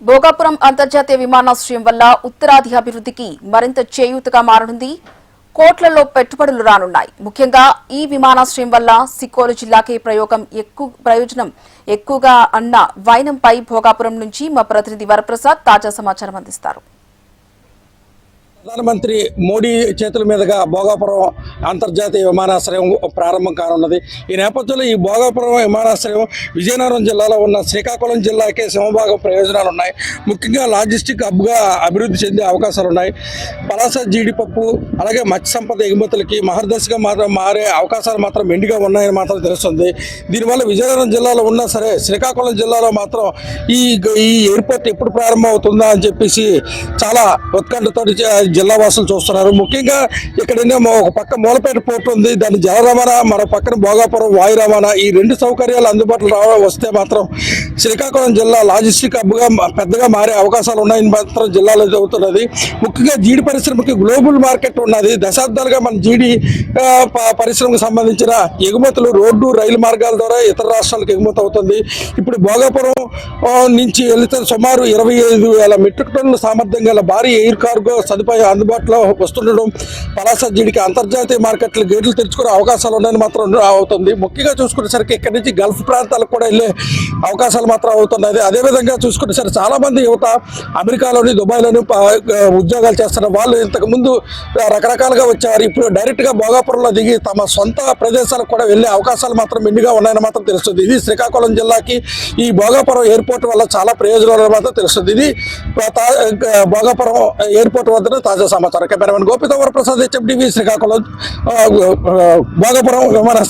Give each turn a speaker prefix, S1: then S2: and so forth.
S1: భోగాపురం అంతర్జాతీయ విమానాశ్రయం వల్ల ఉత్తరాది అభివృద్ధికి మరింత చేయూతగా మారనుంది. కోట్లలో పెట్టుబడులు రానున్నాయి. ముఖ్యంగా ఈ విమానాశ్రయం వల్ల సిక్కోలు జిల్లాకే ప్రయోజనం ఎక్కువగా అన్న వైనంపై భోగాపురం నుంచి మా ప్రతినిధి వరప్రసాద్ తాజా సమాచారం అందిస్తారు.
S2: ప్రధానమంత్రి మోడీ చేతుల మీదుగా భోగాపురం అంతర్జాతీయ విమానాశ్రయం ప్రారంభం కానున్నది. ఈ నేపథ్యంలో ఈ భోగాపురం విమానాశ్రయం విజయనగరం జిల్లాలో ఉన్న శ్రీకాకుళం జిల్లాకే సింహభాగం ప్రయోజనాలు ఉన్నాయి. ముఖ్యంగా లాజిస్టిక్ హబ్గా అభివృద్ధి చెందే అవకాశాలు ఉన్నాయి. పలాస జీడిపప్పు అలాగే మత్స్య సంపద ఎగుమతులకి మహర్దశగా మారే అవకాశాలు మాత్రం మెండుగా ఉన్నాయని మాత్రం తెలుస్తుంది. దీనివల్ల విజయనగరం జిల్లాలో ఉన్నా సరే శ్రీకాకుళం జిల్లాలో మాత్రం ఈ ఎయిర్పోర్ట్ ఎప్పుడు ప్రారంభం అవుతుందా అని చెప్పేసి చాలా ఉత్కంఠతో జిల్లా వాసులు చూస్తున్నారు. ముఖ్యంగా ఇక్కడనే ఒక పక్క మూలపేట పోర్టు ఉంది, దాని జల రవాణా, మరో పక్కన భోగాపురం వాయు రవాణా, ఈ రెండు సౌకర్యాలు అందుబాటులో వస్తే మాత్రం శ్రీకాకుళం జిల్లా లాజిస్టిక్ హబ్గా పెద్దగా మారే అవకాశాలు ఉన్నాయని మాత్రం జిల్లాలో చెబుతున్నది. ముఖ్యంగా జీడి పరిశ్రమకి గ్లోబల్ మార్కెట్ ఉన్నది. దశాబ్దాలుగా మన జీడి పరిశ్రమకు సంబంధించిన ఎగుమతులు రోడ్డు రైలు మార్గాల ద్వారా ఇతర రాష్ట్రాలకు ఎగుమతి అవుతుంది. ఇప్పుడు భోగాపురం నుంచి వెళితే సుమారు 25,000 మెట్రిక్ టన్నుల సామర్థ్యం గల భారీ ఎయిర్ కార్గో సదుపాయం అందుబాటులో వస్తుండడం పలాస జీడికి అంతర్జాతీయ మార్కెట్లు గేట్లు తెరుచుకునే అవకాశాలు ఉన్నాయని మాత్రం అవుతుంది. ముఖ్యంగా చూసుకునేసరికి ఇక్కడి నుంచి గల్ఫ్ ప్రాంతాలకు కూడా వెళ్ళే అవకాశాలు మాత్రం అవుతున్నది. అదేవిధంగా చూసుకునేసరికి చాలామంది యువత అమెరికాలోని దుబాయ్లోని ఉద్యోగాలు చేస్తున్నారు. వాళ్ళు ఇంతకుముందు రకరకాలుగా వచ్చారు. ఇప్పుడు డైరెక్ట్గా భోగాపురంలో దిగి తమ సొంత ప్రదేశాలకు కూడా వెళ్ళే అవకాశాలు మాత్రం మెండుగా ఉన్నాయని మాత్రం తెలుస్తుంది. ఇది శ్రీకాకుళం జిల్లాకి ఈ భోగాపురం ఎయిర్పోర్ట్ వల్ల చాలా ప్రయోజనాలు మాత్రం తెలుస్తుంది. ఇది భోగాపురం ఎయిర్పోర్ట్ వద్ద తాజా సమాచారం. కెమెరామెన్ గోపితో వరప్రసాద్, HMTV, శ్రీకాకుళం భోగాపురం విమానాశ్రయం.